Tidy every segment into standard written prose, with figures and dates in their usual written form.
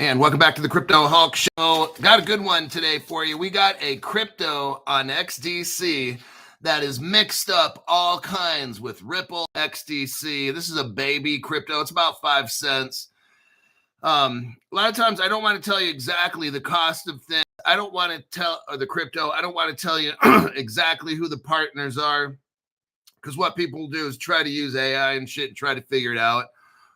And welcome back to the Crypto Hawk Show. Got a good one today for you. We got a crypto on XDC that is mixed up all kinds with Ripple XDC. This is a baby crypto. It's about 5 cents. A lot of times I don't want to tell you exactly the cost of things. I don't want to tell the crypto. I don't want to tell you exactly who the partners are, because what people do is try to use AI and shit and try to figure it out.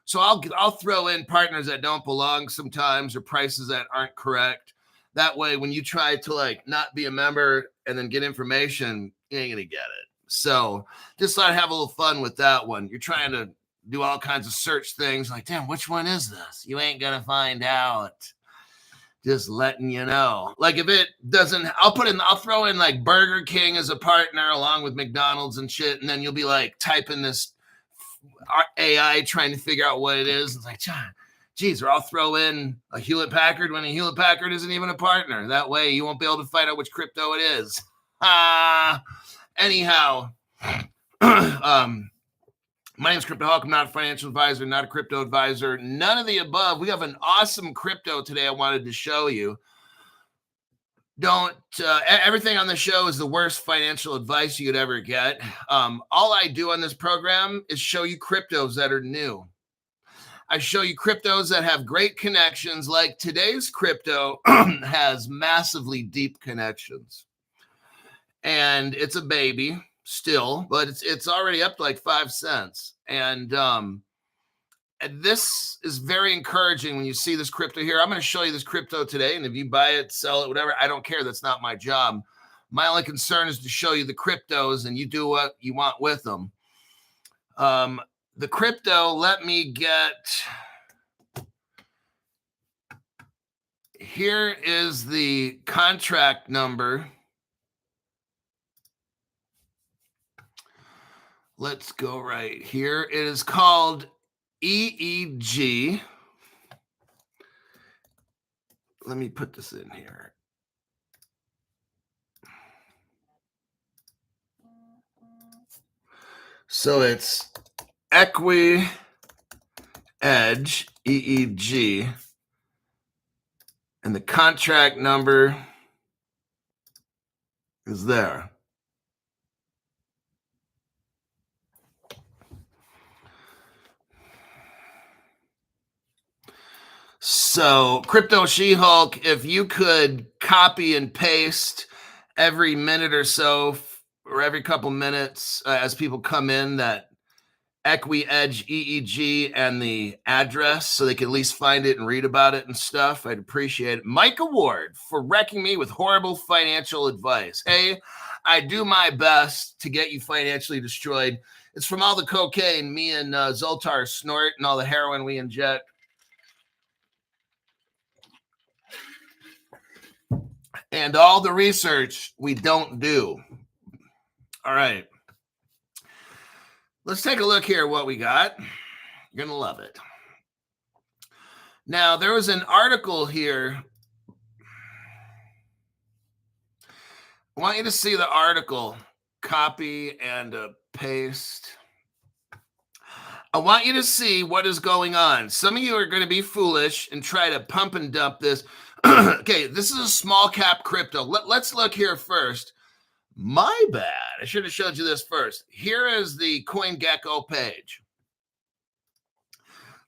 So I'll throw in partners that don't belong sometimes, or prices that aren't correct. That way, when you try to not be a member and then get information, you ain't gonna get it. So just thought I'd have a little fun with that one. You're trying to do all kinds of search things like, damn, which one is this? You ain't gonna find out. Just letting you know. Like if it doesn't, I'll throw in like Burger King as a partner along with McDonald's and shit, and then you'll be like typing this AI trying to figure out what it is. It's like, geez, or I'll throw in a Hewlett Packard when a Hewlett Packard isn't even a partner. That way you won't be able to find out which crypto it is. Anyhow, my name is Crypto Hawk. I'm not a financial advisor, not a crypto advisor, none of the above. We have an awesome crypto today I wanted to show you. Everything on the show is the worst financial advice you could ever get. All I do on this program is show you cryptos that are new. I show you cryptos that have great connections, like today's crypto has massively deep connections. And it's a baby still, but it's already up to like 5 cents. And this is very encouraging when you see this crypto here. I'm going to show you this crypto today, and if you buy it, sell it, whatever, I don't care. That's not my job. My only concern is to show you the cryptos, and you do what you want with them. The crypto, let me get... Here is the contract number. Let's go right here. It is called EEG. Let me put this in here. So it's Equi Edge, EEG, and the contract number is there. So, Crypto She-Hulk, if you could copy and paste every minute or so, or every couple minutes as people come in, that Equi Edge EEG and the address, so they can at least find it and read about it and stuff, I'd appreciate it. Mike Award for wrecking me with horrible financial advice. Hey, I do my best to get you financially destroyed. It's from all the cocaine me and Zoltar snort and all the heroin we inject. And all the research we don't do. All right. Let's take a look here at what we got. You're going to love it. Now, there was an article here. I want you to see the article. Copy and paste. I want you to see what is going on. Some of you are going to be foolish and try to pump and dump this. Okay, this is a small cap crypto. Let's look here first. My bad. I should have showed you this first. Here is the CoinGecko page.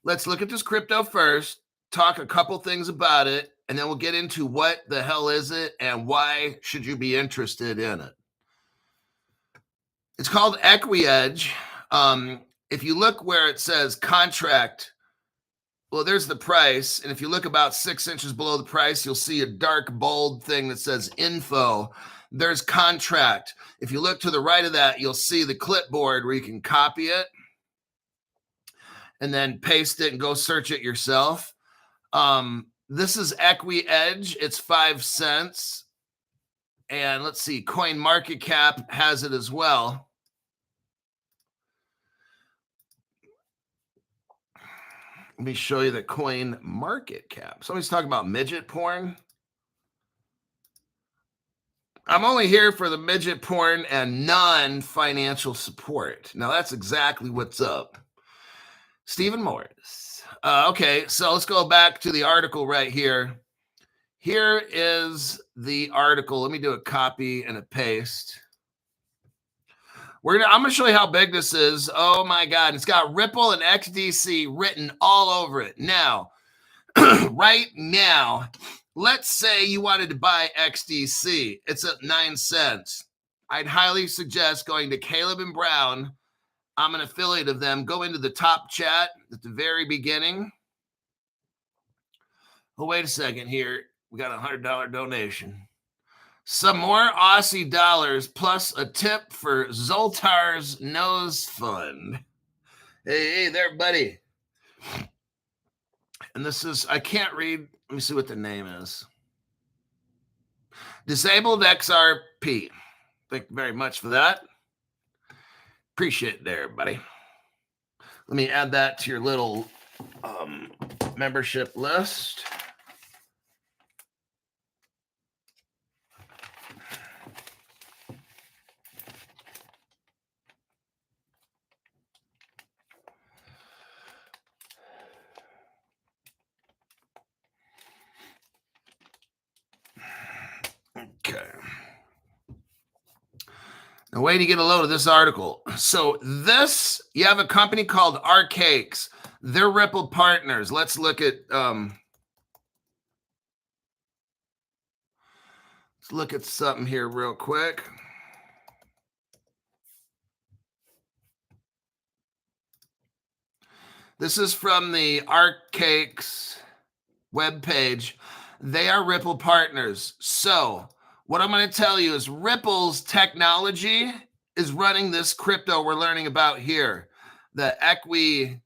Let's look at this crypto first, talk a couple things about it, and then we'll get into what the hell is it and why should you be interested in it. It's called Equi Edge. If you look where it says contract, well, there's the price. And if you look about 6 inches below the price, you'll see a dark bold thing that says info. There's contract. If you look to the right of that, you'll see the clipboard where you can copy it and then paste it and go search it yourself. This is Equi Edge. It's 5 cents. And let's see, CoinMarketCap has it as well. Let me show you the CoinMarketCap. Somebody's talking about midget porn. I'm only here for the midget porn and non-financial support. Now, that's exactly what's up. Stephen Morris. Okay, so let's go back to the article right here. Here is the article. Let me do a copy and a paste. I'm gonna show you how big this is. Oh my God, it's got Ripple and XDC written all over it. Now, right now, let's say you wanted to buy XDC. It's at 9 cents. I'd highly suggest going to Caleb and Brown. I'm an affiliate of them. Go into the top chat at the very beginning. Oh, wait a second here. We got a $100 donation. Some more Aussie dollars plus a tip for Zoltar's Nose Fund. Hey there, buddy. And this is, I can't read. Let me see what the name is. Disabled XRP. Thank you very much for that. Appreciate it there, buddy. Let me add that to your little membership list. Okay. Now, way to get a load of this article. So you have a company called Arcakes. They're Ripple partners. Let's look at something here real quick. This is from the Arcakes webpage. They are Ripple partners. So what I'm going to tell you is Ripple's technology is running this crypto we're learning about here. The Equi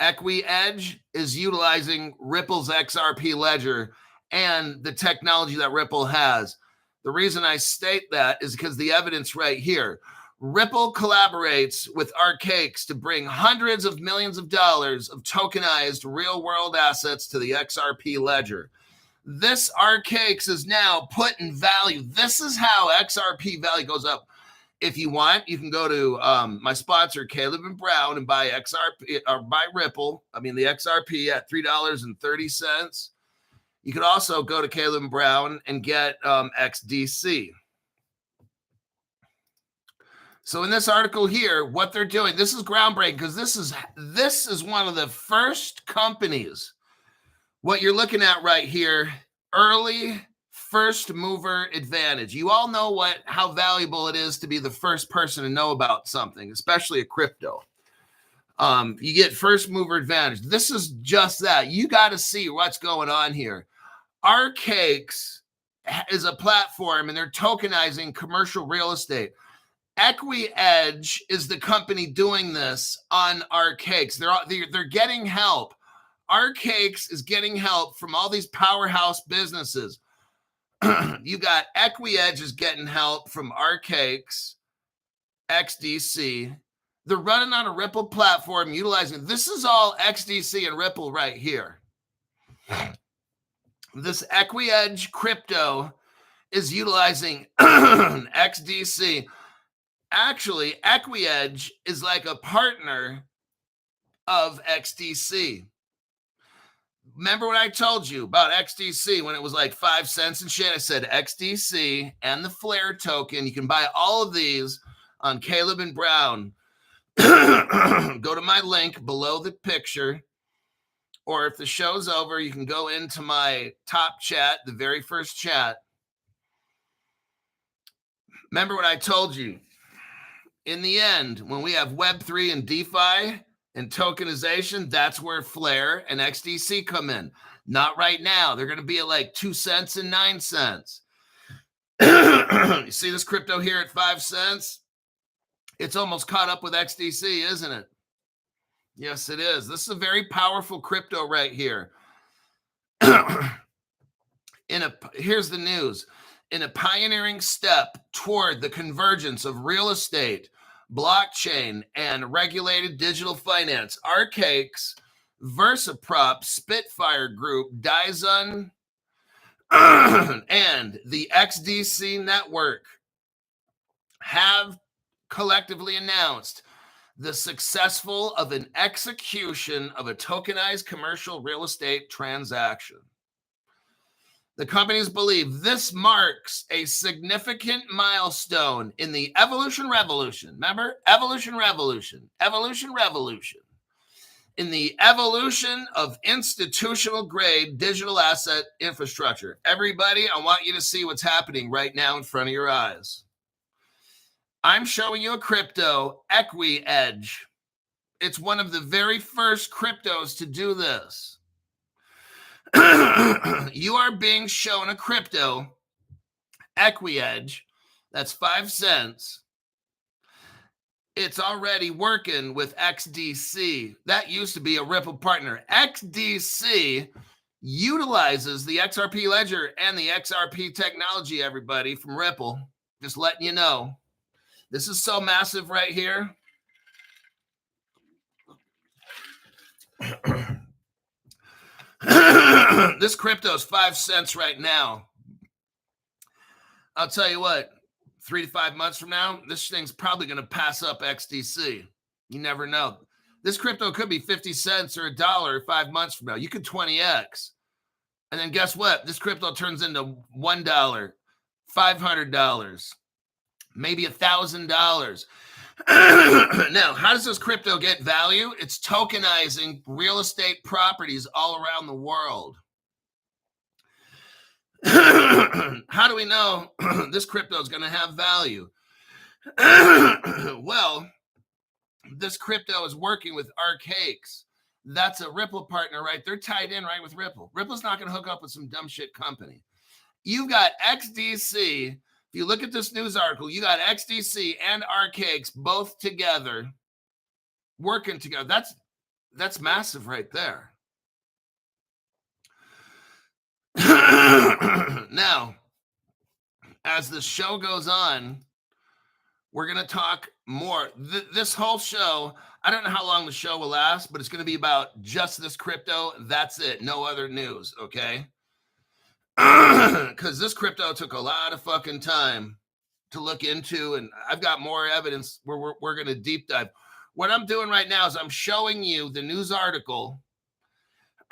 Edge is utilizing Ripple's XRP ledger and the technology that Ripple has. The reason I state that is because the evidence right here. Ripple collaborates with Arcakes to bring hundreds of millions of dollars of tokenized real-world assets to the XRP ledger. This Arcakes is now put in value. This is how XRP value goes up. If you want, you can go to my sponsor, Caleb and Brown, and buy XRP or buy Ripple. I mean, the XRP at $3.30. You could also go to Caleb and Brown and get XDC. So in this article here, what they're doing, this is groundbreaking because this is one of the first companies. What you're looking at right here, early first mover advantage. You all know how valuable it is to be the first person to know about something, especially a crypto. You get first mover advantage. This is just that. You got to see what's going on here. Arcakes is a platform and they're tokenizing commercial real estate. Equi Edge is the company doing this on Arcakes. They're getting help. Arcakes is getting help from all these powerhouse businesses. You got Equi Edge is getting help from Arcakes, XDC. They're running on a Ripple platform utilizing, this is all XDC and Ripple right here. This Equi Edge crypto is utilizing XDC. Actually, Equi Edge is like a partner of XDC. Remember what I told you about XDC when it was like 5 cents and shit? I said XDC and the Flare token. You can buy all of these on Caleb and Brown. Go to my link below the picture. Or if the show's over, you can go into my top chat, the very first chat. Remember what I told you. In the end, when we have Web3 and DeFi and tokenization, that's where Flare and XDC come in. Not right now. They're going to be at like 2 cents and 9 cents. You see this crypto here at 5 cents? It's almost caught up with XDC, isn't it? Yes, it is. This is a very powerful crypto right here. Here's the news. In a pioneering step toward the convergence of real estate, blockchain, and regulated digital finance, Arcakes, VersaProp, Spitfire Group, Dyson, and the XDC network have collectively announced the successful of an execution of a tokenized commercial real estate transaction. The companies believe this marks a significant milestone in the evolution revolution. Remember? Evolution revolution. Evolution revolution. In the evolution of institutional grade digital asset infrastructure. Everybody, I want you to see what's happening right now in front of your eyes. I'm showing you a crypto, Equi Edge. It's one of the very first cryptos to do this. You are being shown a crypto, Equi Edge, that's 5 cents. It's already working with XDC. That used to be a Ripple partner. XDC utilizes the XRP ledger and the XRP technology, everybody, from Ripple. Just letting you know. This is so massive right here. This crypto is 5 cents right now. I'll tell you what, 3 to 5 months from now, this thing's probably going to pass up XDC. You never know. This crypto could be 50 cents or $1 5 months from now. You could 20x. And then guess what? This crypto turns into $1, $500, maybe $1,000. Now, how does this crypto get value? It's tokenizing real estate properties all around the world. How do we know this crypto is going to have value? Well, this crypto is working with Arcakes. That's a Ripple partner, right? They're tied in right with Ripple. Ripple's not going to hook up with some dumb shit company. You've got XDC. If you look at this news article, you got XDC and Arcakes both together, working together. That's massive right there. Now, as the show goes on, we're going to talk more. This whole show, I don't know how long the show will last, but it's going to be about just this crypto. That's it. No other news, okay? Because this crypto took a lot of fucking time to look into, and I've got more evidence where we're going to deep dive. What I'm doing right now is I'm showing you the news article.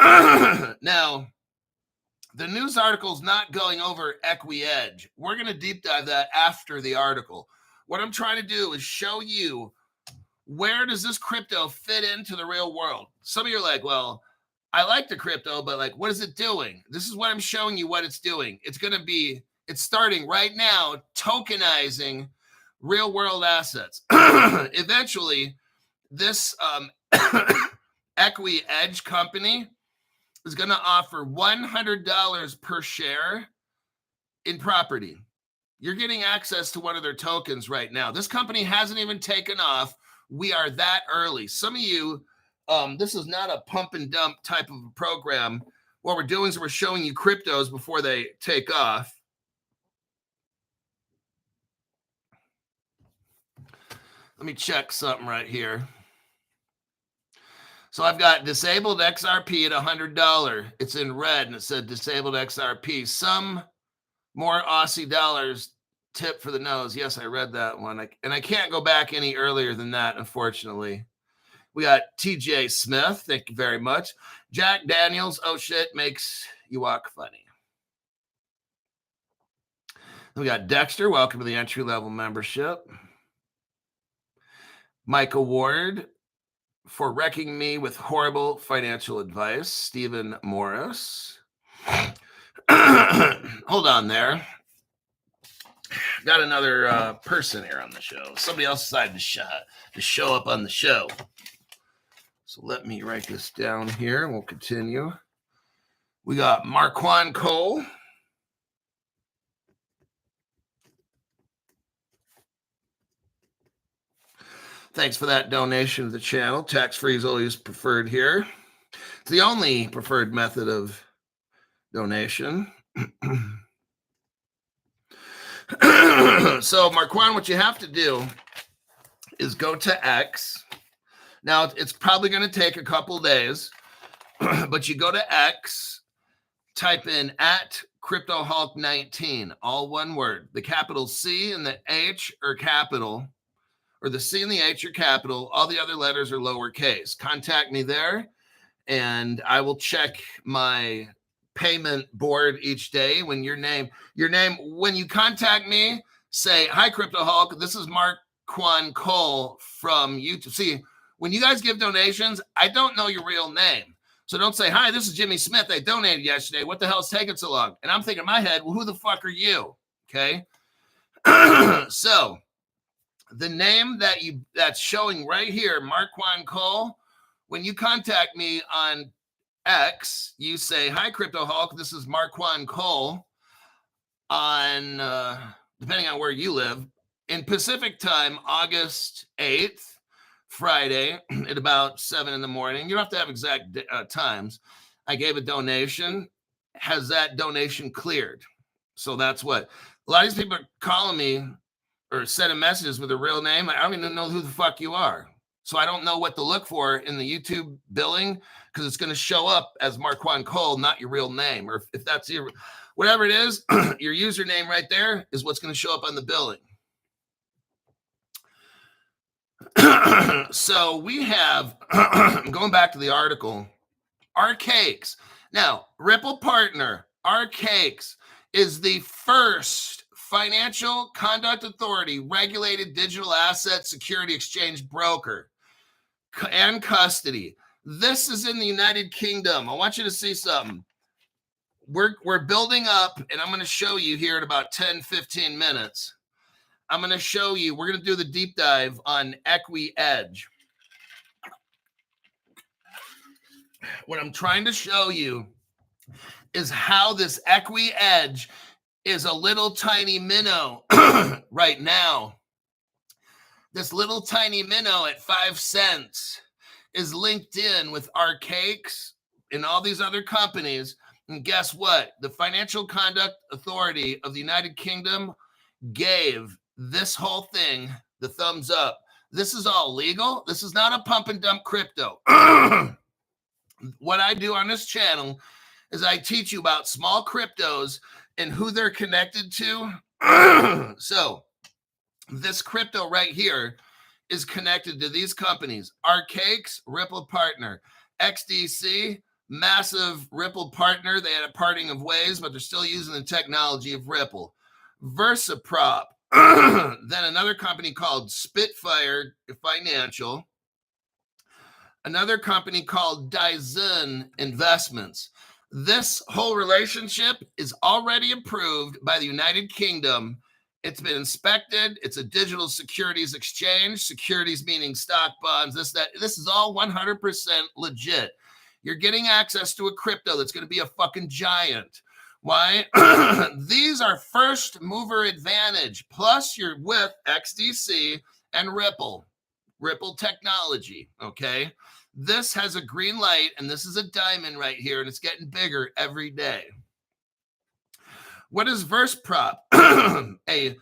Now, the news article is not going over Equi Edge. We're going to deep dive that after the article. What I'm trying to do is show you, where does this crypto fit into the real world? Some of you are like, well, I like the crypto, but like, what is it doing? This is what I'm showing you what it's doing. It's starting right now, tokenizing real world assets. Eventually, this Equi Edge company is going to offer $100 per share in property. You're getting access to one of their tokens right now. This company hasn't even taken off. We are that early. Some of you, this is not a pump and dump type of a program. What we're doing is we're showing you cryptos before they take off. Let me check something right here. So I've got disabled XRP at $100. It's in red and it said disabled XRP. Some more Aussie dollars tip for the nose. Yes, I read that one. And I can't go back any earlier than that, unfortunately. We got TJ Smith. Thank you very much. Jack Daniels. Oh, shit. Makes you walk funny. We got Dexter. Welcome to the entry-level membership. Michael Ward. For wrecking me with horrible financial advice. Stephen Morris. Hold on there. Got another person here on the show. Somebody else decided to show up on the show. So let me write this down here and we'll continue. We got Marquand Cole. Thanks for that donation to the channel. Tax-free is always preferred here. It's the only preferred method of donation. So, Marquand, what you have to do is go to X. Now, it's probably going to take a couple days, but you go to X, type in @CryptoHulk19, all one word. The capital C and the H are capital. or the C and the H are capital. All the other letters are lowercase. Contact me there, and I will check my payment board each day. When when you contact me, say, hi, Crypto Hulk. This is Mark Quan Cole from YouTube. See, when you guys give donations, I don't know your real name. So don't say, hi, this is Jimmy Smith. I donated yesterday. What the hell's taking so long? And I'm thinking in my head, well, who the fuck are you? Okay. So the name that's showing right here, Mark Quan Cole, when you contact me on X, you say, hi, Crypto Hulk. This is Mark Quan Cole on, depending on where you live, in Pacific time, August 8th, Friday at about 7 in the morning. You don't have to have exact times. I gave a donation. Has that donation cleared? So that's what a lot of these people are calling me or sending messages with a real name. I don't even know who the fuck you are. So I don't know what to look for in the YouTube billing, because it's going to show up as Marquand Cole, not your real name. Or if that's your, whatever it is, your username right there is what's going to show up on the billing. So we have, going back to the article, Arcakes. Now, Ripple partner, Arcakes is the first financial conduct authority regulated digital asset security exchange broker and custody. This is in the United Kingdom. I want you to see something. We're building up, and I'm going to show you here in about 10, 15 minutes. I'm going to show you, we're going to do the deep dive on Equi Edge. What I'm trying to show you is how this Equi Edge is a little tiny minnow right now. This little tiny minnow at 5 cents is linked in with Arcakes and all these other companies. And guess what? The Financial Conduct Authority of the United Kingdom gave this whole thing the thumbs up. This is all legal. This is not a pump and dump crypto. What I do on this channel is I teach you about small cryptos and who they're connected to. So this crypto right here is connected to these companies: Arcakes, Ripple partner; XDC, massive Ripple partner. They had a parting of ways, but they're still using the technology of Ripple. VersaProp, then another company called Spitfire Financial, another company called Dyson Investments. This whole relationship is already approved by the United Kingdom. It's been inspected. It's a digital securities exchange. Securities meaning stock, bonds, this, that. This is all 100% legit. You're getting access to a crypto that's going to be a fucking giant. Why? These are first mover advantage. Plus, you're with XDC and Ripple technology. Okay. This has a green light, and this is a diamond right here, and it's getting bigger every day. What is VersaProp? A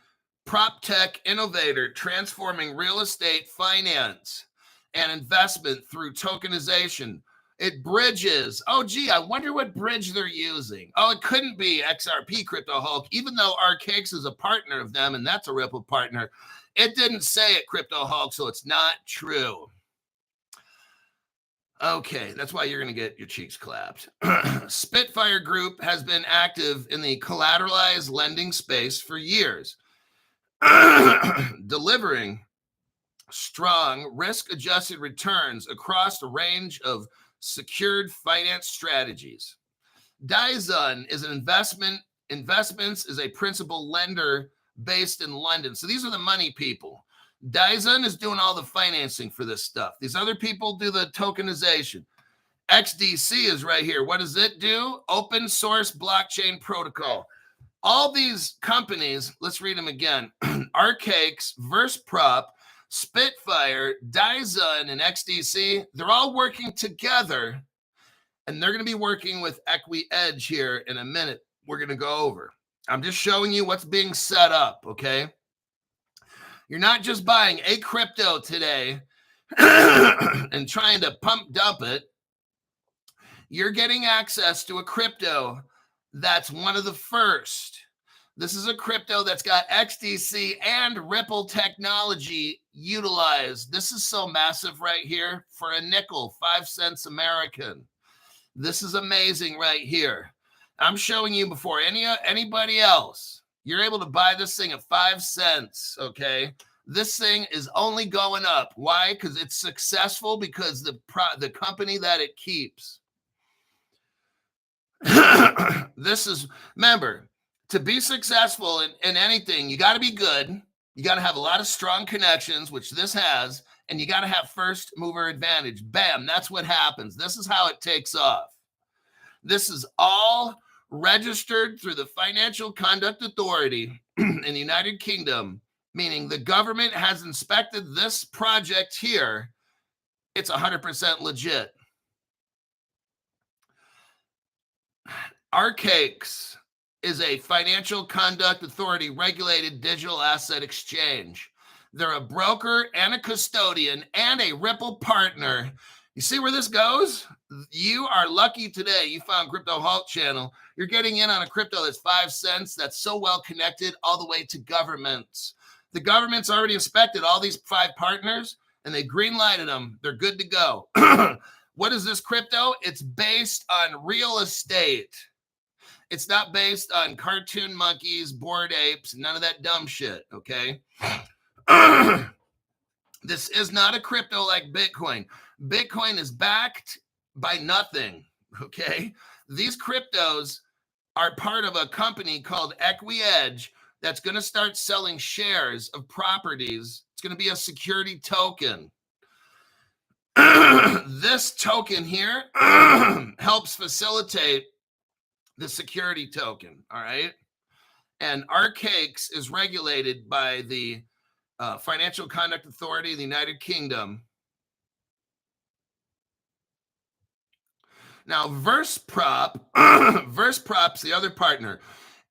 prop tech innovator transforming real estate finance and investment through tokenization. It bridges. Oh, gee, I wonder what bridge they're using. Oh, it couldn't be XRP Crypto Hulk, even though Arcakes is a partner of them, and that's a Ripple partner. It didn't say it Crypto Hulk, so it's not true. Okay, that's why you're going to get your cheeks clapped. Spitfire Group has been active in the collateralized lending space for years, delivering strong risk-adjusted returns across a range of secured finance strategies. Dyson is an investments is a principal lender based in London. So these are the money people. Dyson is doing all the financing for this stuff. These other people do the tokenization. XDC is right here. What does it do? Open source blockchain protocol. All these companies, let's read them again. Arcakes, VersaProp, Spitfire, Dyson, and XDC, they're all working together, and they're going to be working with Equi Edge here in a minute. We're going to go over. I'm just showing you what's being set up, okay? You're not just buying a crypto today and trying to pump dump it. You're getting access to a crypto that's one of the first This is a crypto that's got XDC and Ripple technology utilized. This is so massive right here for a nickel, 5 cents American. This is amazing right here. I'm showing you before anybody else. You're able to buy this thing at 5 cents, okay? This thing is only going up. Why? Because it's successful, because the company that it keeps. This is, remember, to be successful in anything, you got to be good. You got to have a lot of strong connections, which this has, and you got to have first mover advantage. Bam, that's what happens. This is how it takes off. This is all registered through the Financial Conduct Authority in the United Kingdom, meaning the government has inspected this project here. It's 100% legit. Arcakes is a Financial Conduct Authority regulated digital asset exchange. They're a broker and a custodian and a Ripple partner. You see where this goes? You are lucky today. You found Crypto Halt channel. You're getting in on a crypto that's 5 cents, that's so well connected all the way to governments. The government's already inspected all these 5 partners, and they green lighted them. They're good to go. What is this crypto? It's based on real estate. It's not based on cartoon monkeys, bored apes, none of that dumb shit, okay? This is not a crypto like Bitcoin. Bitcoin is backed by nothing, okay? These cryptos are part of a company called Equi Edge that's going to start selling shares of properties. It's going to be a security token. This token here helps facilitate the security token, all right? And Arcakes is regulated by the Financial Conduct Authority of the United Kingdom. Now, Verseprop, Verseprop's the other partner,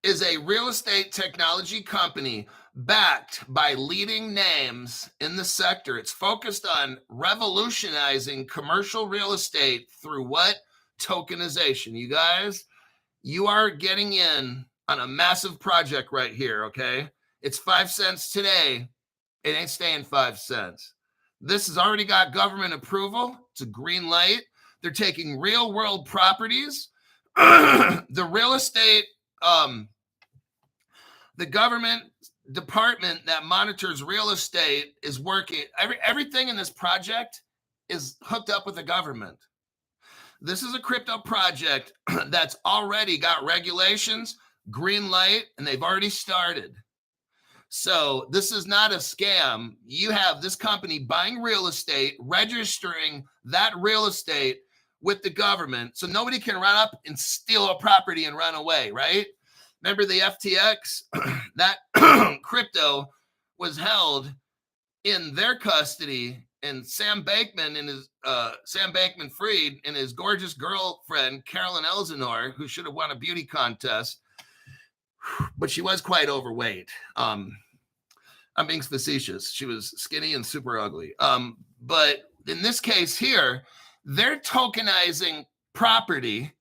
is a real estate technology company backed by leading names in the sector. It's focused on revolutionizing commercial real estate through what? Tokenization. You guys, you are getting in on a massive project right here, okay? It's 5 cents today. It ain't staying 5 cents. This has already got government approval. It's a green light. They're taking real world properties. The real estate, the government department that monitors real estate is working. Everything in this project is hooked up with the government. This is a crypto project that's already got regulations, green light, and they've already started. So this is not a scam. You have this company buying real estate, registering that real estate with the government, so nobody can run up and steal a property and run away, right? Remember the FTX? That crypto was held in their custody, and Sam Bankman-Fried and his gorgeous girlfriend, Carolyn Elsinore, who should have won a beauty contest, but she was quite overweight. I'm being facetious. She was skinny and super ugly. But in this case here, they're tokenizing property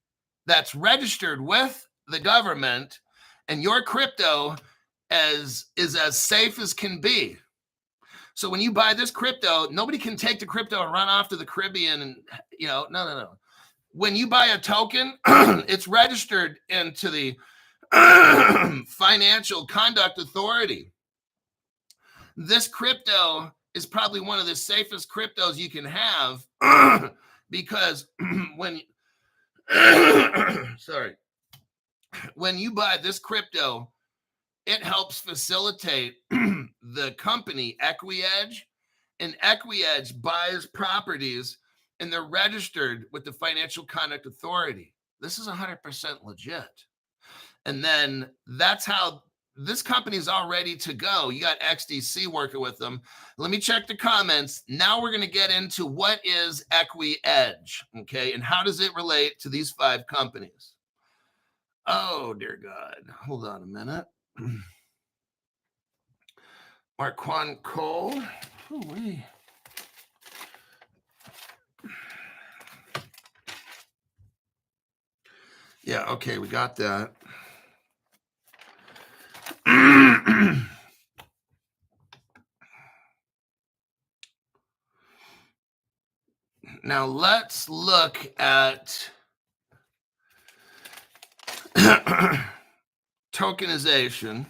that's registered with the government, and your crypto is as safe as can be. So when you buy this crypto, nobody can take the crypto and run off to the Caribbean and, no. When you buy a token, it's registered into the Financial Conduct Authority. This crypto is probably one of the safest cryptos you can have because when you buy this crypto, it helps facilitate the company Equi Edge, and Equi Edge buys properties and they're registered with the Financial Conduct Authority. This is 100% legit. And then that's how this company's all ready to go. You got XDC working with them. Let me check the comments. Now we're going to get into what is Equi Edge, okay? And how does it relate to these 5 companies? Oh, dear God. Hold on a minute. Quant Cole. Ooh-wee. Yeah, okay, we got that. Now let's look at tokenization.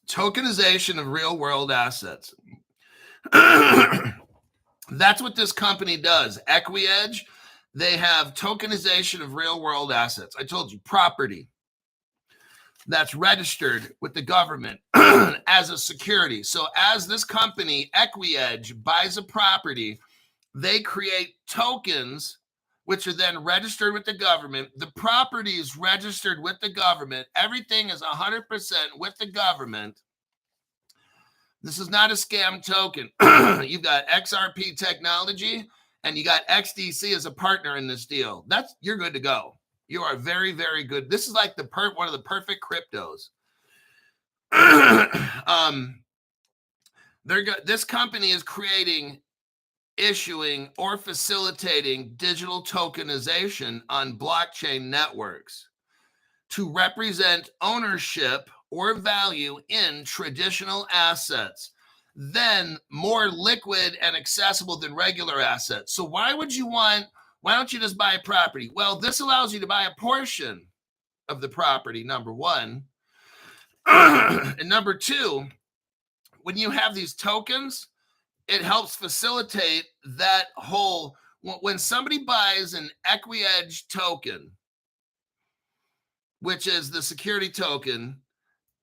Tokenization of real world assets. That's what this company does. Equi Edge, they have tokenization of real world assets. I told you, property that's registered with the government as a security. So as this company, Equi Edge, buys a property, they create tokens, which are then registered with the government. The property is registered with the government. Everything is 100% with the government. This is not a scam token. You've got XRP technology and you got XDC as a partner in this deal. You're good to go. You are very, very good. This is like one of the perfect cryptos. This company is creating, issuing, or facilitating digital tokenization on blockchain networks to represent ownership or value in traditional assets, then more liquid and accessible than regular assets. So why don't you just buy a property? Well, this allows you to buy a portion of the property, number one. And number two, when you have these tokens, it helps facilitate that whole, when somebody buys an Equi Edge token, which is the security token,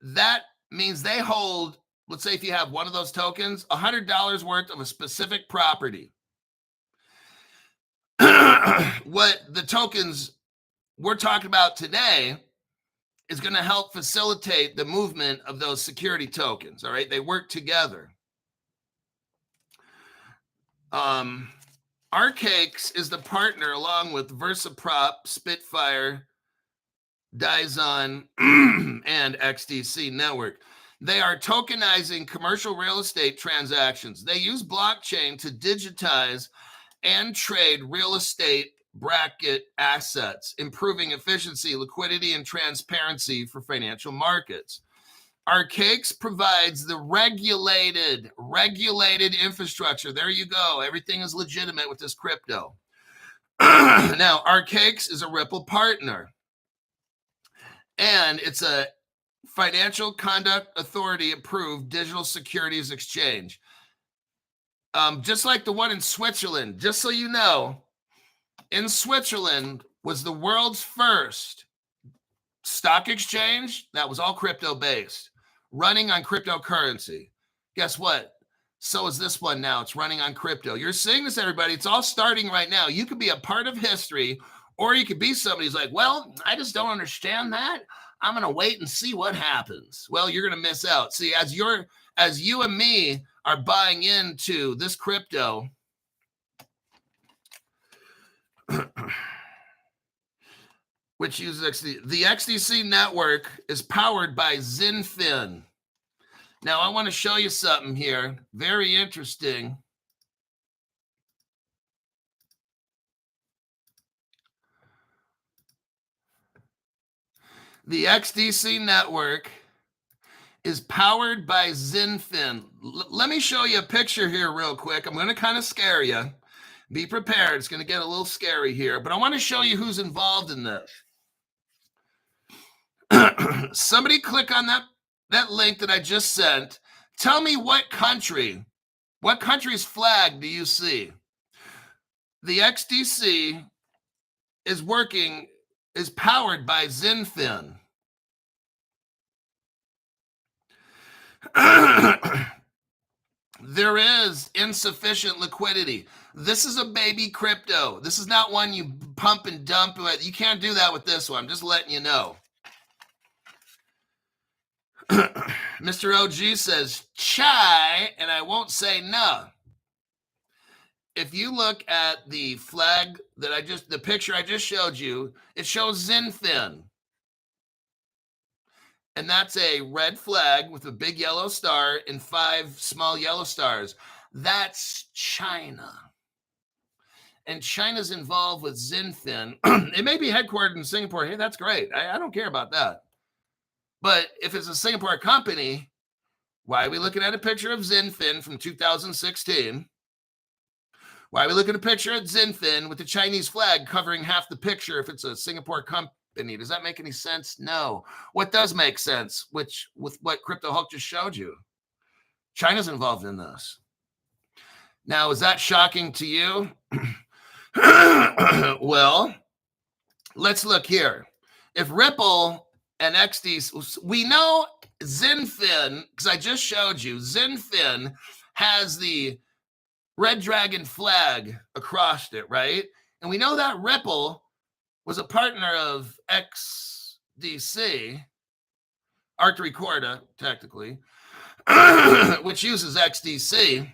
that means they hold, let's say if you have one of those tokens, $100 worth of a specific property. What the tokens we're talking about today is going to help facilitate the movement of those security tokens. All right, they work together. Arcakes is the partner along with VersaProp, Spitfire, Dyson, and XDC Network. They are tokenizing commercial real estate transactions. They use blockchain to digitize and trade real estate bracket assets, improving efficiency, liquidity, and transparency for financial markets. Arcakes provides the regulated infrastructure. There you go. Everything is legitimate with this crypto. Now, Arcakes is a Ripple partner, and it's a Financial Conduct Authority approved digital securities exchange. Just like the one in Switzerland, just so you know, in Switzerland was the world's first stock exchange that was all crypto based, running on cryptocurrency. Guess what? So is this one now. It's running on crypto. You're seeing this, everybody. It's all starting right now. You could be a part of history, or you could be somebody who's like, well, I just don't understand that. I'm going to wait and see what happens. Well, you're going to miss out. See, as you and me are buying into this crypto, which uses XDC. The XDC network is powered by Zinfin. Now, I want to show you something here. Very interesting. The XDC network is powered by Zinfin. Let me show you a picture here real quick. I'm going to kind of scare you. Be prepared. It's going to get a little scary here, but I want to show you who's involved in this. Somebody click on that link that I just sent. Tell me what country's flag do you see? The XDC is powered by Zinfin. There is insufficient liquidity. This is a baby crypto. This is not one you pump and dump. You can't do that with this one. I'm just letting you know. Mr. OG says, chai, and I won't say no. If you look at the flag the picture I just showed you, it shows Zinfin. And that's a red flag with a big yellow star and 5 small yellow stars. That's China. And China's involved with Zinfin. It may be headquartered in Singapore. Hey, that's great. I don't care about that. But if it's a Singapore company, why are we looking at a picture of Zinfin from 2016? Why are we looking at a picture of Zinfin with the Chinese flag covering half the picture if it's a Singapore company? Does that make any sense? No. What does make sense, with what Crypto Hulk just showed you? China's involved in this. Now, is that shocking to you? Well, let's look here. If Ripple and XD, we know Zinfin, because I just showed you, Zinfin has the red dragon flag across it, right? And we know that Ripple was a partner of XDC, Arc Recorda, technically, which uses XDC.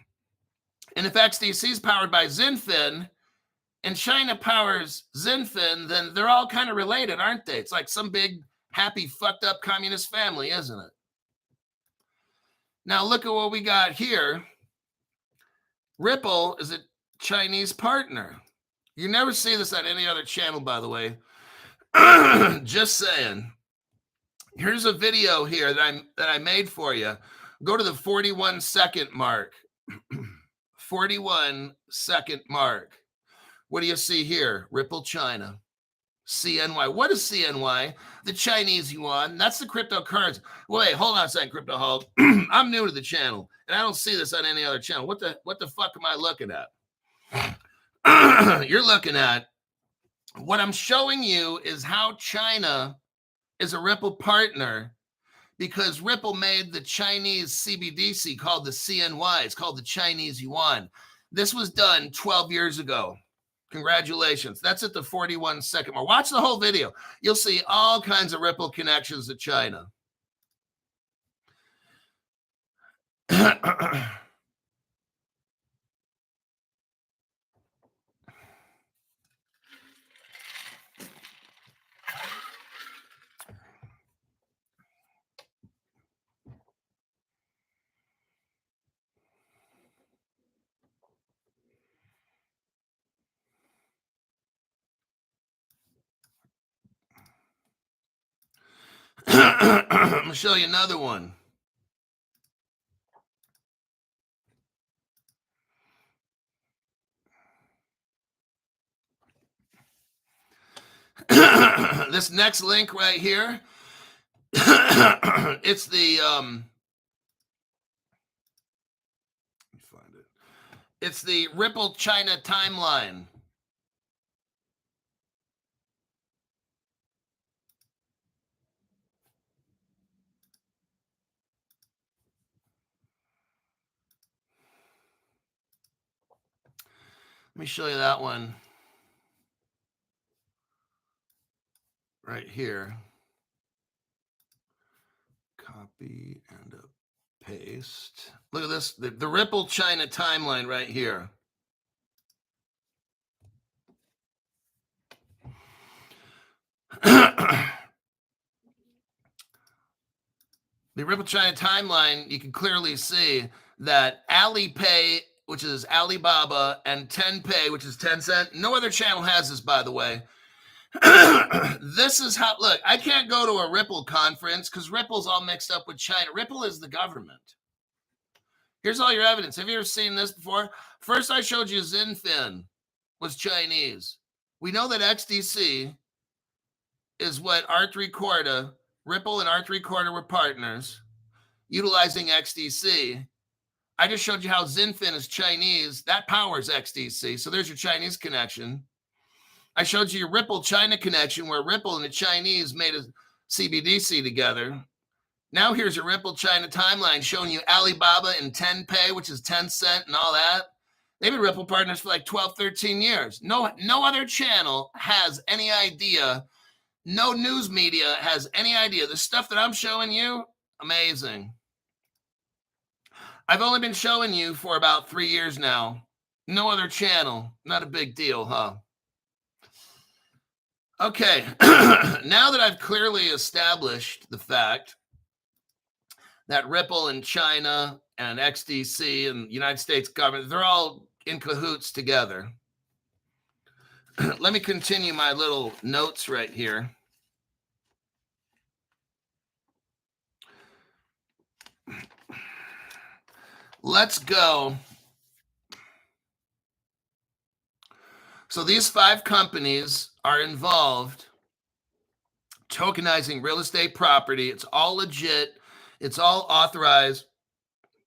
And if XDC is powered by Zinfin and China powers Zinfin, then they're all kind of related, aren't they? It's like some big, happy, fucked up communist family, isn't it? Now look at what we got here. Ripple is a Chinese partner. You never see this on any other channel, by the way. Just saying. Here's a video here that I made for you. Go to the 41-second mark. 41-second mark. What do you see here? Ripple China. CNY. What is CNY? The Chinese yuan. That's the cryptocurrency. Wait, hold on a second, Crypto Hulk. I'm new to the channel, and I don't see this on any other channel. What the fuck am I looking at? You're looking at, what I'm showing you is how China is a Ripple partner, because Ripple made the Chinese CBDC called the CNY. It's called the Chinese yuan. This was done 12 years ago. Congratulations. That's at the 41-second mark. Watch the whole video. You'll see all kinds of Ripple connections to China. I'm going to show you another one. This next link right here, it's the it's the Ripple China timeline. Let me show you that one right here. Copy and paste. Look at this, the Ripple China timeline right here. The Ripple China timeline, you can clearly see that Alipay, which is Alibaba, and Tenpay, which is Tencent. No other channel has this, by the way. This is how, look, I can't go to a Ripple conference because Ripple's all mixed up with China. Ripple is the government. Here's all your evidence. Have you ever seen this before? First, I showed you Zinfin was Chinese. We know that XDC is what Arc Recorda, Ripple and Arc Recorda were partners utilizing XDC. I just showed you how Zinfin is Chinese. That powers XDC. So there's your Chinese connection. I showed you your Ripple China connection where Ripple and the Chinese made a CBDC together. Now here's your Ripple China timeline showing you Alibaba and Tenpay, which is Tencent and all that. They've been Ripple partners for like 12, 13 years. No other channel has any idea. No news media has any idea. The stuff that I'm showing you, amazing. I've only been showing you for about 3 years now. No other channel. Not a big deal, huh? Okay. Now that I've clearly established the fact that Ripple in China and XDC and United States government, they're all in cahoots together. Let me continue my little notes right here. Let's go. So these 5 companies are involved tokenizing real estate property. It's all legit. It's all authorized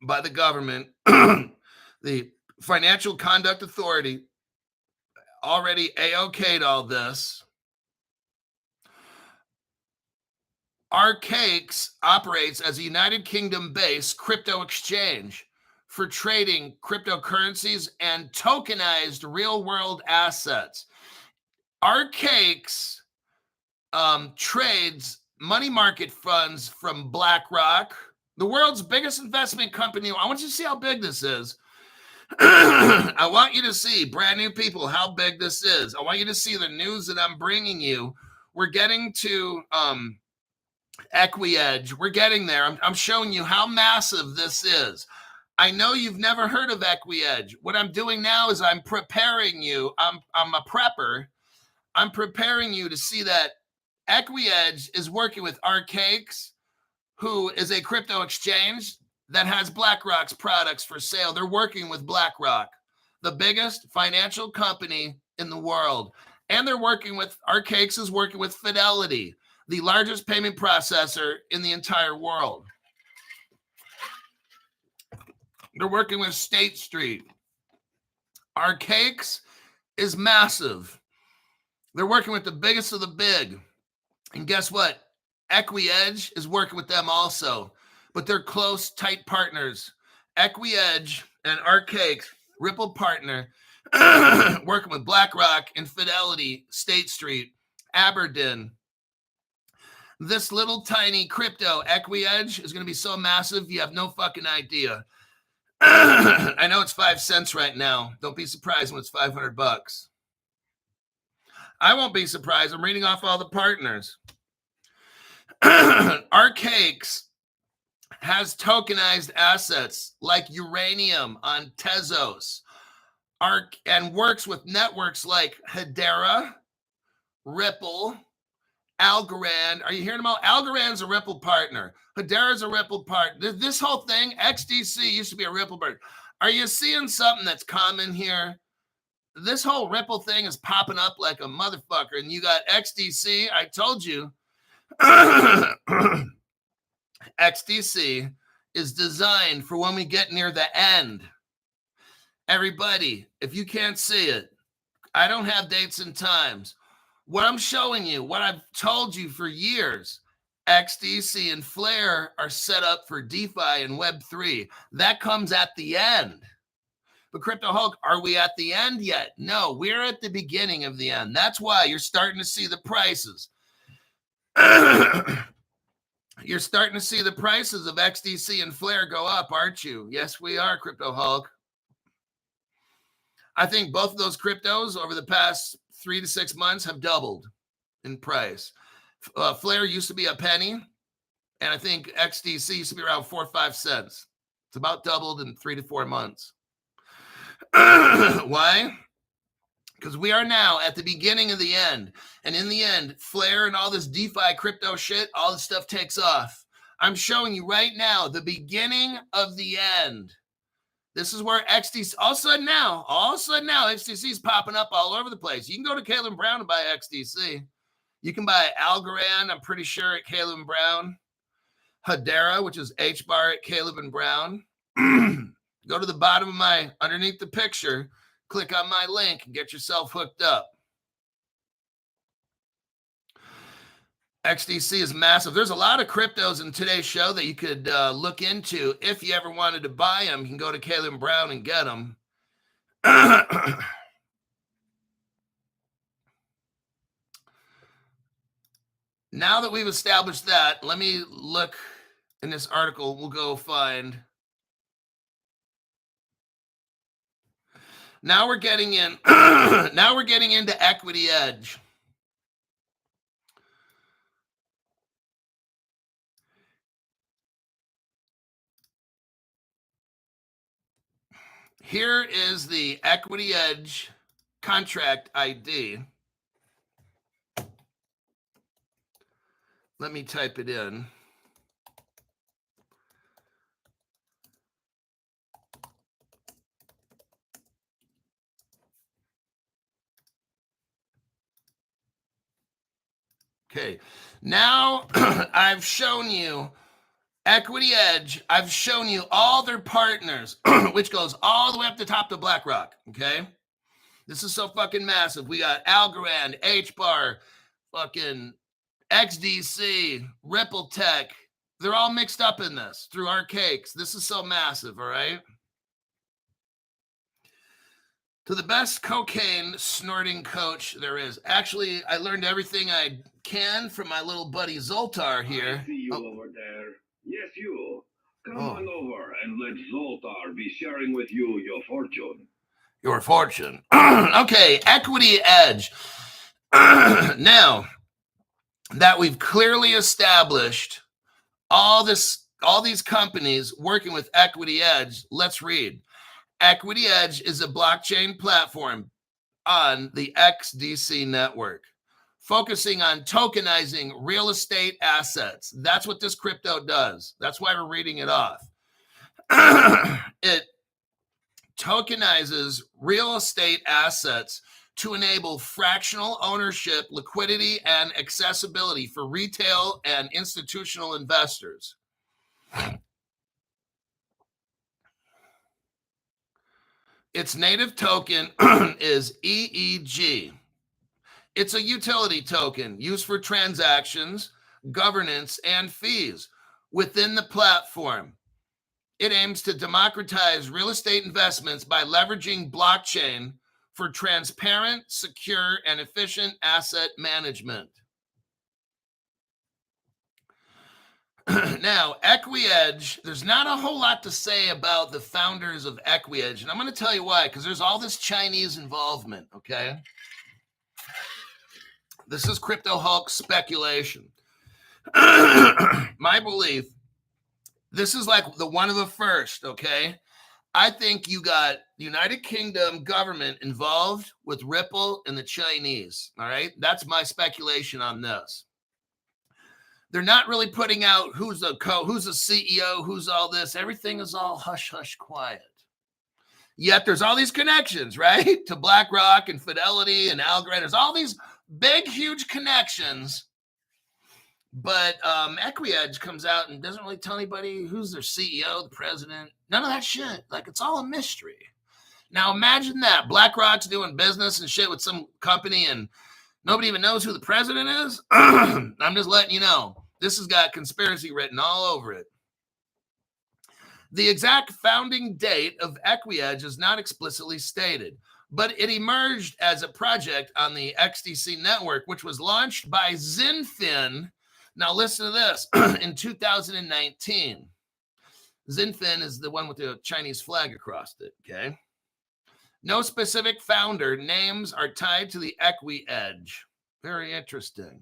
by the government. The Financial Conduct Authority already AOK'd all this. Arcakes operates as a United Kingdom-based crypto exchange for trading cryptocurrencies and tokenized real-world assets. Arcakes trades money market funds from BlackRock, the world's biggest investment company. I want you to see how big this is. I want you to see, brand new people, how big this is. I want you to see the news that I'm bringing you. We're getting to Equi Edge. We're getting there. I'm showing you how massive this is. I know you've never heard of Equi Edge. What I'm doing now is I'm preparing you. I'm a prepper. I'm preparing you to see that Equi Edge is working with Arcakes, who is a crypto exchange that has BlackRock's products for sale. They're working with BlackRock, the biggest financial company in the world. And they're working with, Arcakes is working with Fidelity, the largest payment processor in the entire world. They're working with State Street. Arcakes is massive. They're working with the biggest of the big. And guess what? Equi Edge is working with them also, but they're close, tight partners. Equi Edge and Arcakes, Ripple partner, working with BlackRock and Fidelity, State Street, Aberdeen. This little tiny crypto Equi Edge is going to be so massive, you have no fucking idea. I know it's 5 cents right now. Don't be surprised when it's $500. I won't be surprised. I'm reading off all the partners. Arcakes has tokenized assets like uranium on Tezos, and works with networks like Hedera, Ripple, Algorand. Are you hearing about? Algorand's a Ripple partner. Hedera's a Ripple partner. This whole thing, XDC used to be a Ripple partner. Are you seeing something that's common here? This whole Ripple thing is popping up like a motherfucker, and you got XDC. I told you. XDC is designed for when we get near the end. Everybody, if you can't see it, I don't have dates and times. What I'm showing you, what I've told you for years, XDC and Flare are set up for DeFi and Web3. That comes at the end. But Crypto Hulk, are we at the end yet? No, we're at the beginning of the end. That's why you're starting to see the prices. You're starting to see the prices of XDC and Flare go up, aren't you? Yes, we are, Crypto Hulk. I think both of those cryptos over the past 3 to 6 months have doubled in price. Flare used to be a penny, and I think XDC used to be around 4 or 5 cents. It's about doubled in 3 to 4 months. Why? Because we are now at the beginning of the end. And in the end, Flare and all this DeFi crypto shit, all this stuff takes off. I'm showing you right now the beginning of the end. This is where XDC, all of a sudden now, XDC is popping up all over the place. You can go to Caleb Brown and buy XDC. You can buy Algorand, I'm pretty sure, at Caleb and Brown. Hedera, which is HBAR at Caleb and Brown. Go to the bottom of my, underneath the picture, click on my link and get yourself hooked up. XDC is massive. There's a lot of cryptos in today's show that you could look into. If you ever wanted to buy them, you can go to Caleb Brown and get them. Now that we've established that, let me look in this article. We'll go find. Now we're getting in. Now we're getting into Equi Edge. Here is the Equi Edge contract ID. Let me type it in. Okay, now I've shown you Equi Edge. I've shown you all their partners, which goes all the way up the top to BlackRock, okay? This is so fucking massive. We got ALGO, HBAR, fucking XDC, Ripple Tech. They're all mixed up in this through Arcakes. This is so massive, all right? To the best cocaine snorting coach there is. Actually, I learned everything I can from my little buddy Zoltar here. I see you over there. Yes, you. Come on over and let Zoltar be sharing with you your fortune. Your fortune. Okay, Equi Edge. Now that we've clearly established all these companies working with Equi Edge, let's read. Equi Edge is a blockchain platform on the XDC network, focusing on tokenizing real estate assets. That's what this crypto does. That's why we're reading it off. It tokenizes real estate assets to enable fractional ownership, liquidity, and accessibility for retail and institutional investors. Its native token is EEG. It's a utility token used for transactions, governance, and fees within the platform. It aims to democratize real estate investments by leveraging blockchain for transparent, secure, and efficient asset management. Now, Equi Edge, there's not a whole lot to say about the founders of Equi Edge, and I'm going to tell you why, because there's all this Chinese involvement, okay? This is Crypto Hulk speculation. My belief, this is like one of the first, okay? I think you got the United Kingdom government involved with Ripple and the Chinese, all right? That's my speculation on this. They're not really putting out who's the CEO, who's all this. Everything is all hush-hush quiet. Yet there's all these connections, right? To BlackRock and Fidelity and ALGO. There's all these big, huge connections. But Equi Edge comes out and doesn't really tell anybody who's their CEO, the president. None of that shit. Like, it's all a mystery. Now, imagine that. BlackRock's doing business and shit with some company and nobody even knows who the president is. I'm just letting you know. This has got conspiracy written all over it. The exact founding date of Equi Edge is not explicitly stated, but it emerged as a project on the XDC network, which was launched by Zinfin. Now, listen to this. In 2019, Zinfin is the one with the Chinese flag across it, okay? No specific founder names are tied to the Equi Edge. Very interesting.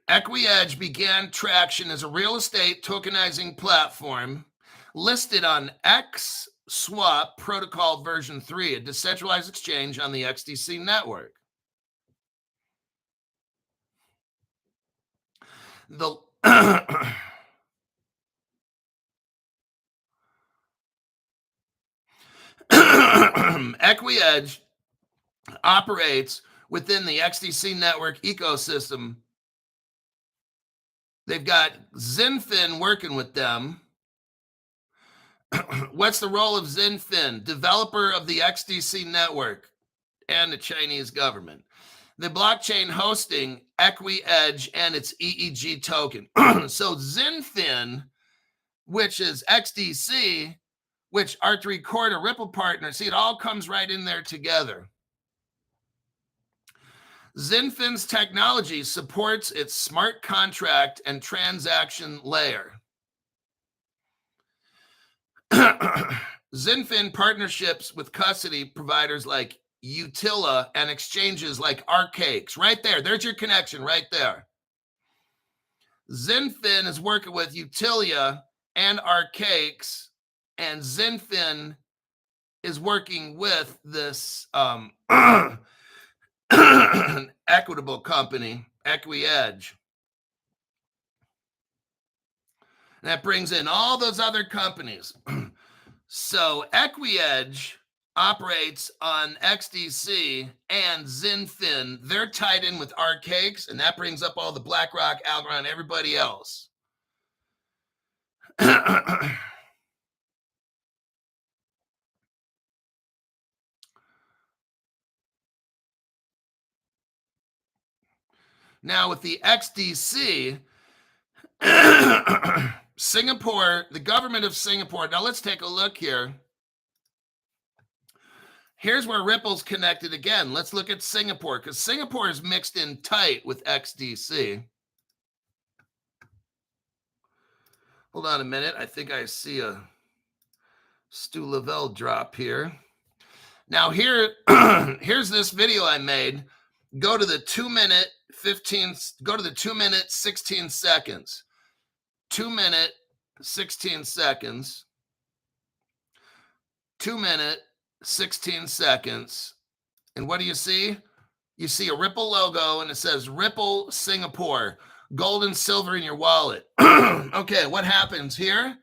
Equi Edge began traction as a real estate tokenizing platform listed on XSwap Protocol version 3, a decentralized exchange on the XDC network. The Equi Edge operates within the XDC network ecosystem. They've got Zinfin working with them. What's the role of Zinfin? Developer of the XDC network and the Chinese government. The blockchain hosting Equi Edge and its EEG token. So Zinfin, which is XDC, which are 3/4 Ripple partners. See, it all comes right in there together. Zinfin's technology supports its smart contract and transaction layer. Zinfin partnerships with custody providers like Utila and exchanges like Arcakes. Right there. There's your connection right there. Zinfin is working with Utilia and Arcakes, and Zinfin is working with this equitable company, Equi Edge. And that brings in all those other companies. So Equi Edge operates on XDC and Zinfin. They're tied in with Arcakes, and that brings up all the BlackRock, ALGO, and everybody else. Now with the XDC, Singapore, the government of Singapore. Now let's take a look here. Here's where Ripple's connected again. Let's look at Singapore, because Singapore is mixed in tight with XDC. Hold on a minute. I think I see a Stu Lavelle drop here. Now here, here's this video I made. Go to the 2 minute 15, go to the 2 minute 16 seconds. 2 minute 16 seconds. 2 minute 16 seconds. And what do you see? You see a Ripple logo and it says Ripple Singapore, gold and silver in your wallet. Okay, what happens here?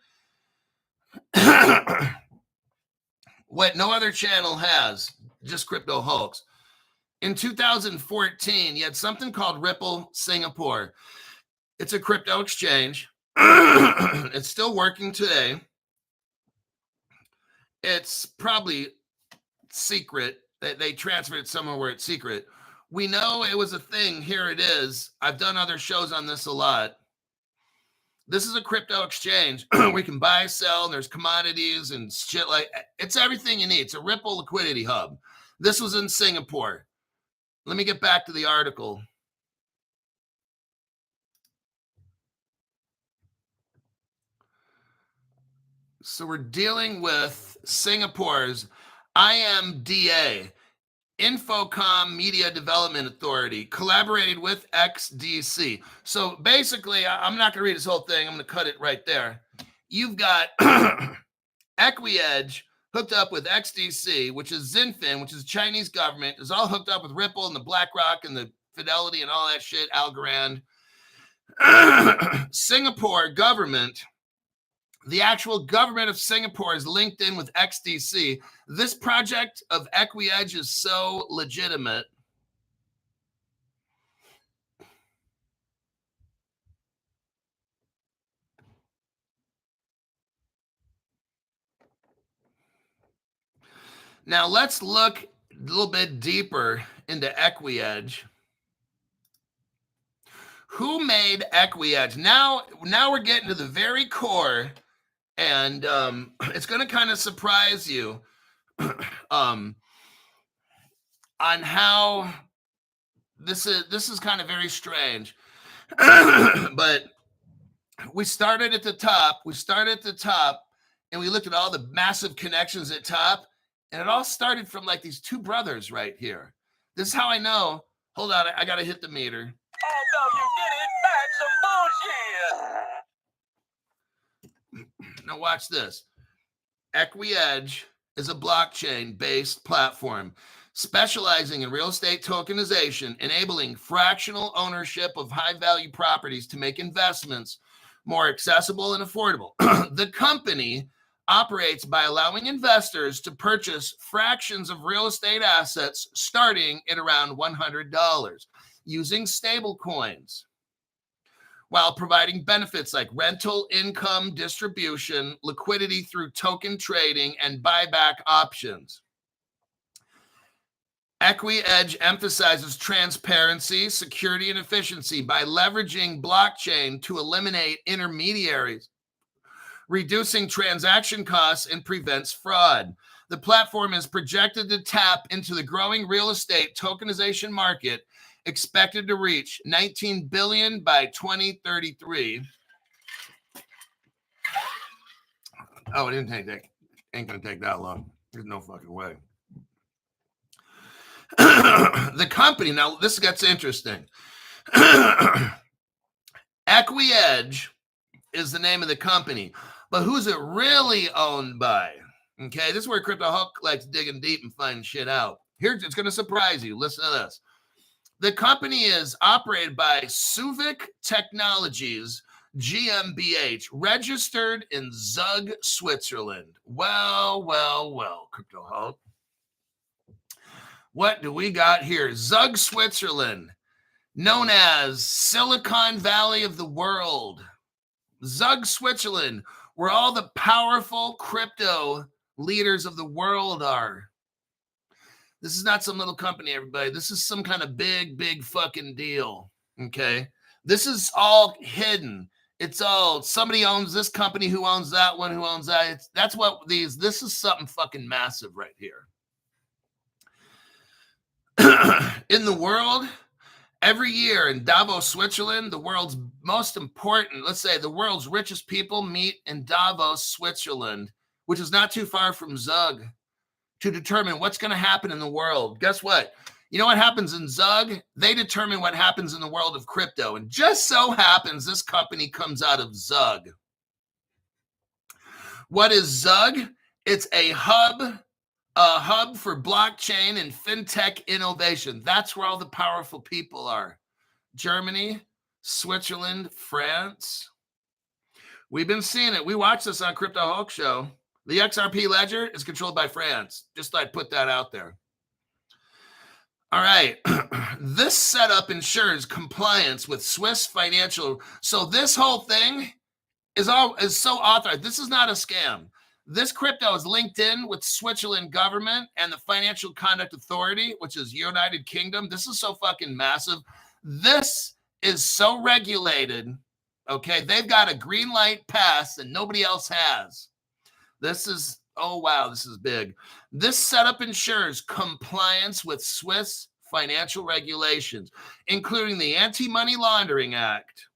What no other channel has, just Crypto Hulks. In 2014, you had something called Ripple Singapore. It's a crypto exchange. It's still working today. It's probably secret. They transferred it somewhere where it's secret. We know it was a thing. Here it is. I've done other shows on this a lot. This is a crypto exchange. We can buy, sell, and there's commodities and shit like it's everything you need. It's a Ripple liquidity hub. This was in Singapore. Let me get back to the article. So we're dealing with Singapore's IMDA, Infocom Media Development Authority, collaborated with XDC. So basically, I'm not going to read this whole thing. I'm going to cut it right there. You've got Equi Edge hooked up with XDC, which is Zinfin, which is the Chinese government, is all hooked up with Ripple and the BlackRock and the Fidelity and all that shit, Algorand. Singapore government, the actual government of Singapore is linked in with XDC. This project of Equi Edge is so legitimate. Now let's look a little bit deeper into Equi Edge. Who made Equi Edge? Now we're getting to the very core, and it's going to kind of surprise you on how this is kind of very strange. But we started at the top. And we looked at all the massive connections at top. And it all started from like these two brothers right here. This is how I know. Hold on, I got to hit the meter. Oh, no, you did it. Back some bullshit. Now watch this. Equi Edge is a blockchain-based platform specializing in real estate tokenization, enabling fractional ownership of high-value properties to make investments more accessible and affordable. The company operates by allowing investors to purchase fractions of real estate assets starting at around $100 using stable coins, while providing benefits like rental income distribution, liquidity through token trading, and buyback options. Equi Edge emphasizes transparency, security, and efficiency by leveraging blockchain to eliminate intermediaries, reducing transaction costs, and prevents fraud. The platform is projected to tap into the growing real estate tokenization market, expected to reach $19 billion by 2033. Oh, it didn't take that. Ain't gonna take that long. There's no fucking way. The company, now this gets interesting. Equi Edge is the name of the company. But who's it really owned by? Okay, this is where Crypto Hulk likes digging deep and finding shit out. Here's, it's going to surprise you. Listen to this. The company is operated by Suvic Technologies GmbH, registered in Zug, Switzerland. Well, Crypto Hulk. What do we got here? Zug, Switzerland, known as Silicon Valley of the world. Zug, Switzerland, where all the powerful crypto leaders of the world are. This is not some little company, everybody. This is some kind of big fucking deal, okay? This is all hidden. It's all, somebody owns this company, who owns that one, who owns that. That's what these, this is something fucking massive right here. In the world, every year in Davos, Switzerland, the world's most important, let's say the world's richest people meet in Davos, Switzerland, which is not too far from Zug, to determine what's going to happen in the world. Guess what? You know what happens in Zug? They determine what happens in the world of crypto. And just so happens this company comes out of Zug. What is Zug? It's a hub for blockchain and fintech innovation. That's where all the powerful people are. Germany, Switzerland, France. We've been seeing it. We watched this on Crypto Hulk Show. The XRP ledger is controlled by France. Just thought I'd put that out there. All right. This setup ensures compliance with Swiss financial. So this whole thing is so authorized. This is not a scam. This crypto is linked in with Switzerland government and the Financial Conduct Authority, which is United Kingdom. This is so fucking massive. This is so regulated. Okay. They've got a green light pass that nobody else has. This is, oh, wow, this is big. This setup ensures compliance with Swiss financial regulations, including the Anti-Money Laundering Act.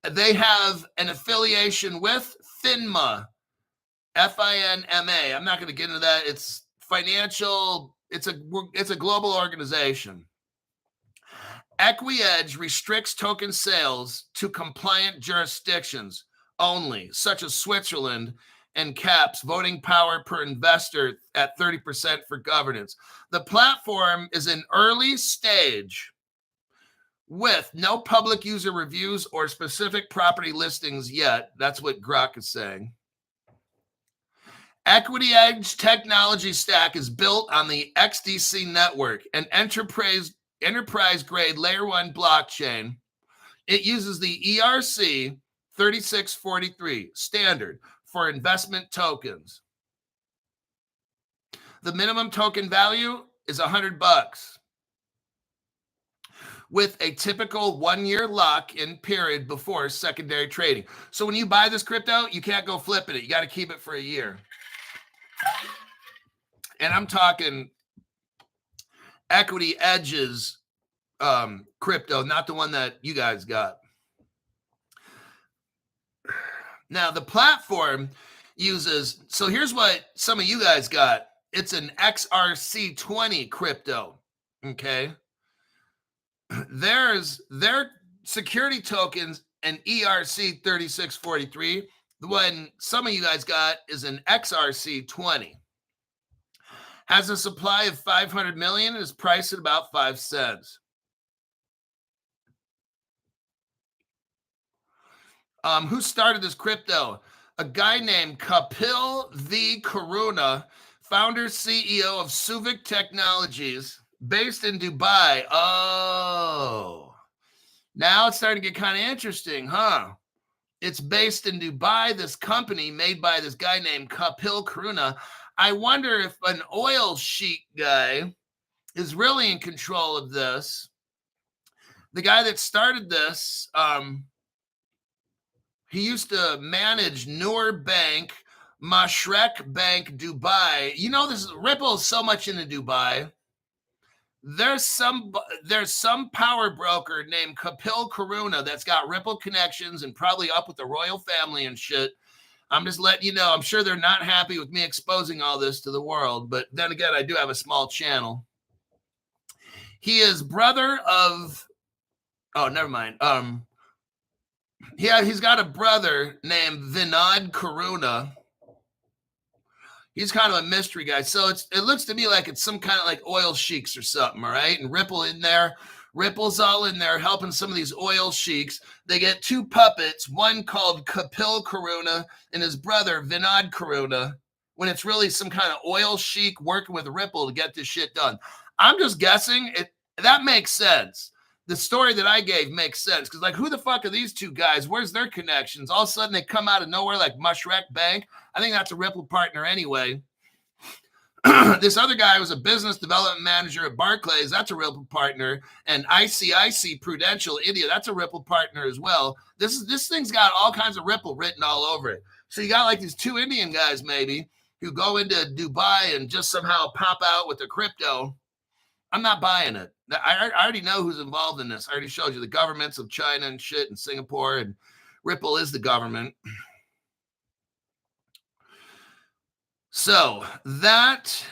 They have an affiliation with FINMA, FINMA. I'm not going to get into that. It's financial. It's a global organization. Equi Edge restricts token sales to compliant jurisdictions only, such as Switzerland, and caps voting power per investor at 30% for governance. The platform is in early stage with no public user reviews or specific property listings yet. That's what Grok is saying. Equi Edge technology stack is built on the XDC network, an enterprise-grade layer 1 blockchain. It uses the ERC 3643 standard for investment tokens. The minimum token value is $100 with a typical 1-year lock-in period before secondary trading. So when you buy this crypto, you can't go flipping it. You got to keep it for a year. And I'm talking Equi Edge's crypto, not the one that you guys got. Now, the platform uses, so here's what some of you guys got. It's an XRC20 crypto, okay? There's their security tokens, an ERC 3643. The one some of you guys got is an XRC20. Has a supply of 500 million and is priced at about 5 cents. Who started this crypto? A guy named Kapil V. Karuna, founder, CEO of Suvic Technologies, based in Dubai. Oh, now it's starting to get kind of interesting, huh? It's based in Dubai, this company made by this guy named Kapil Karuna. I wonder if an oil sheik guy is really in control of this. The guy that started this, he used to manage Noor Bank, Mashrek Bank, Dubai. You know, this Ripple is so much into Dubai. There's some power broker named Kapil Karuna that's got Ripple connections and probably up with the royal family and shit. I'm just letting you know. I'm sure they're not happy with me exposing all this to the world. But then again, I do have a small channel. He is brother of, oh, never mind. he's got a brother named Vinod Karuna. He's kind of a mystery guy. So it looks to me like it's some kind of like oil sheiks or something, all right? And Ripple in there. Ripple's all in there helping some of these oil sheiks. They get two puppets, one called Kapil Karuna and his brother Vinod Karuna, when it's really some kind of oil sheik working with Ripple to get this shit done. I'm just guessing. That makes sense. The story that I gave makes sense because, like, who the fuck are these two guys? Where's their connections? All of a sudden, they come out of nowhere like Mushrak Bank. I think that's a Ripple partner anyway. This other guy was a business development manager at Barclays. That's a Ripple partner. And ICIC Prudential India, that's a Ripple partner as well. This thing's got all kinds of Ripple written all over it. So you got like these two Indian guys maybe who go into Dubai and just somehow pop out with the crypto. I'm not buying it. I already know who's involved in this. I already showed you the governments of China and shit and Singapore, and Ripple is the government. So that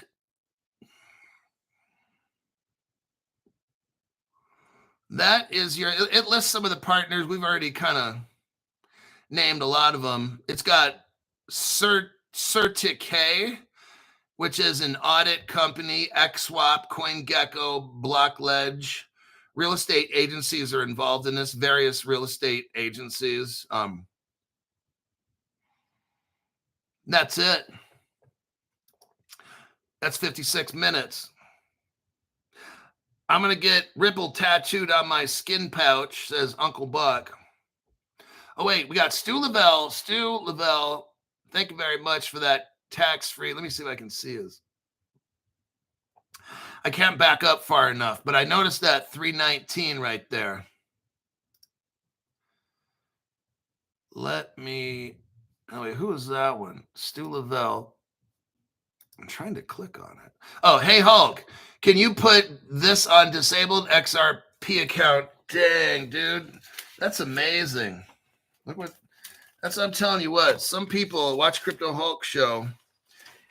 is it lists some of the partners. We've already kind of named a lot of them. It's got Certic, which is an audit company, XSwap, CoinGecko, Blockledge. Real estate agencies are involved in this, various real estate agencies. That's it. That's 56 minutes. I'm going to get Ripple tattooed on my skin pouch, says Uncle Buck. Oh, wait, we got Stu Lavelle. Stu Lavelle, thank you very much for that tax-free. Let me see if I can see his. I can't back up far enough, but I noticed that 319 right there. Let me, oh wait, who is that one? Stu Lavelle. I'm trying to click on it. Oh, hey, Hulk, can you put this on disabled XRP account? Dang, dude, that's amazing. Look what, I'm telling you what, some people watch Crypto Hulk show.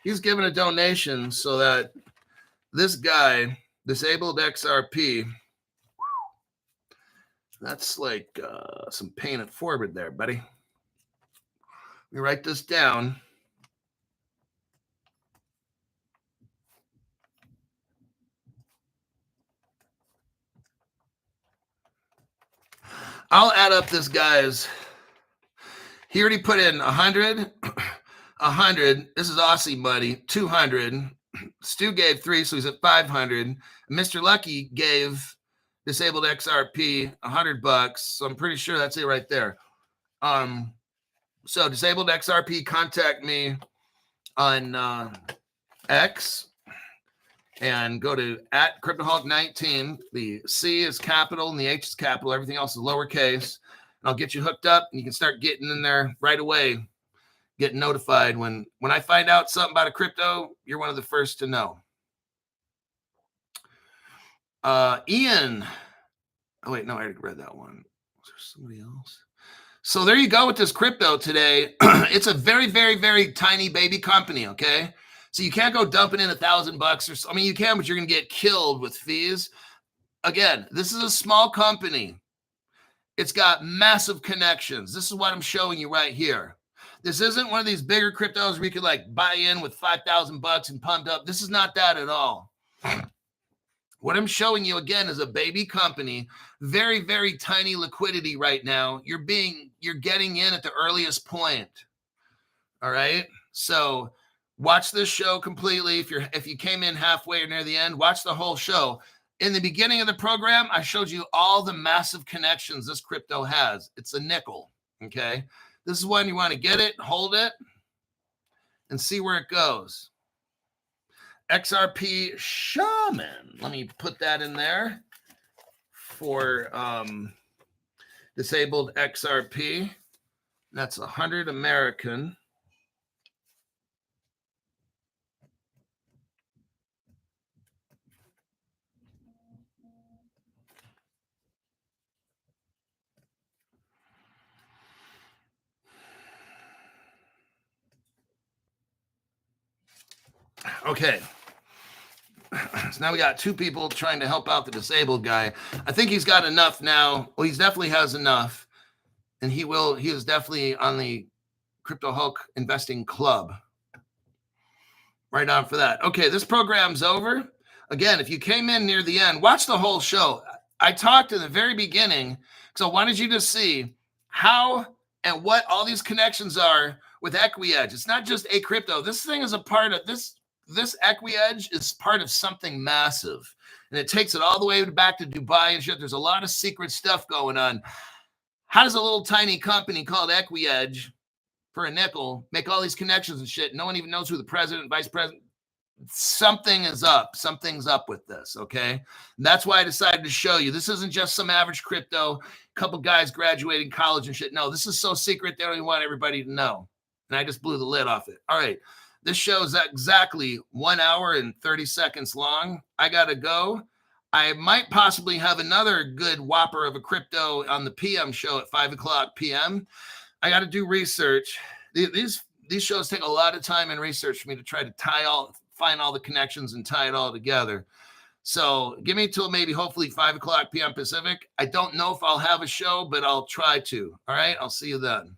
He's giving a donation so that this guy, disabled XRP, that's like some paying it forward there, buddy. Let me write this down. I'll add up this guy's. He already put in 100, 100. This is Aussie money, 200. Stu gave 3, so he's at 500. Mr. Lucky gave disabled XRP $100. So I'm pretty sure that's it right there. So disabled XRP, contact me on X and go to @CryptoHawk19. The C is capital and the H is capital. Everything else is lowercase. And I'll get you hooked up and you can start getting in there right away. Get notified when I find out something about a crypto, you're one of the first to know. Ian. Oh, wait, no, I already read that one. Was there somebody else? So there you go with this crypto today. It's a very, very, very tiny baby company, okay? So you can't go dumping in $1,000 or so. I mean, you can, but you're going to get killed with fees. Again, this is a small company. It's got massive connections. This is what I'm showing you right here. This isn't one of these bigger cryptos where you could like buy in with $5,000 and pumped up. This is not that at all. What I'm showing you again is a baby company, very, very tiny liquidity right now. You're getting in at the earliest point. All right. So watch this show completely. If you came in halfway or near the end, watch the whole show. In the beginning of the program, I showed you all the massive connections this crypto has. It's a nickel. Okay. This is when you want to get it, hold it, and see where it goes. XRP Shaman. Let me put that in there for disabled XRP. That's 100 American. Okay. So now we got 2 people trying to help out the disabled guy. I think he's got enough now. Well, he definitely has enough. And he is definitely on the Crypto Hulk investing club. Right on for that. Okay, this program's over. Again, if you came in near the end, watch the whole show. I talked in the very beginning, so I wanted you to see how and what all these connections are with Equi Edge. It's not just a crypto. This thing is a part of this. This Equi Edge is part of something massive, and it takes it all the way back to Dubai and shit. There's a lot of secret stuff going on. How does a little tiny company called Equi Edge for a nickel make all these connections and shit? No one even knows who the president, vice president. Something is up. Something's up with this, okay? And that's why I decided to show you. This isn't just some average crypto, couple guys graduating college and shit. No, this is so secret they don't even want everybody to know. And I just blew the lid off it. All right. This show is exactly 1 hour and 30 seconds long. I got to go. I might possibly have another good whopper of a crypto on the PM show at 5 o'clock PM. I got to do research. These shows take a lot of time and research for me to try to find all the connections and tie it all together. So give me till maybe hopefully 5 o'clock PM Pacific. I don't know if I'll have a show, but I'll try to. All right. I'll see you then.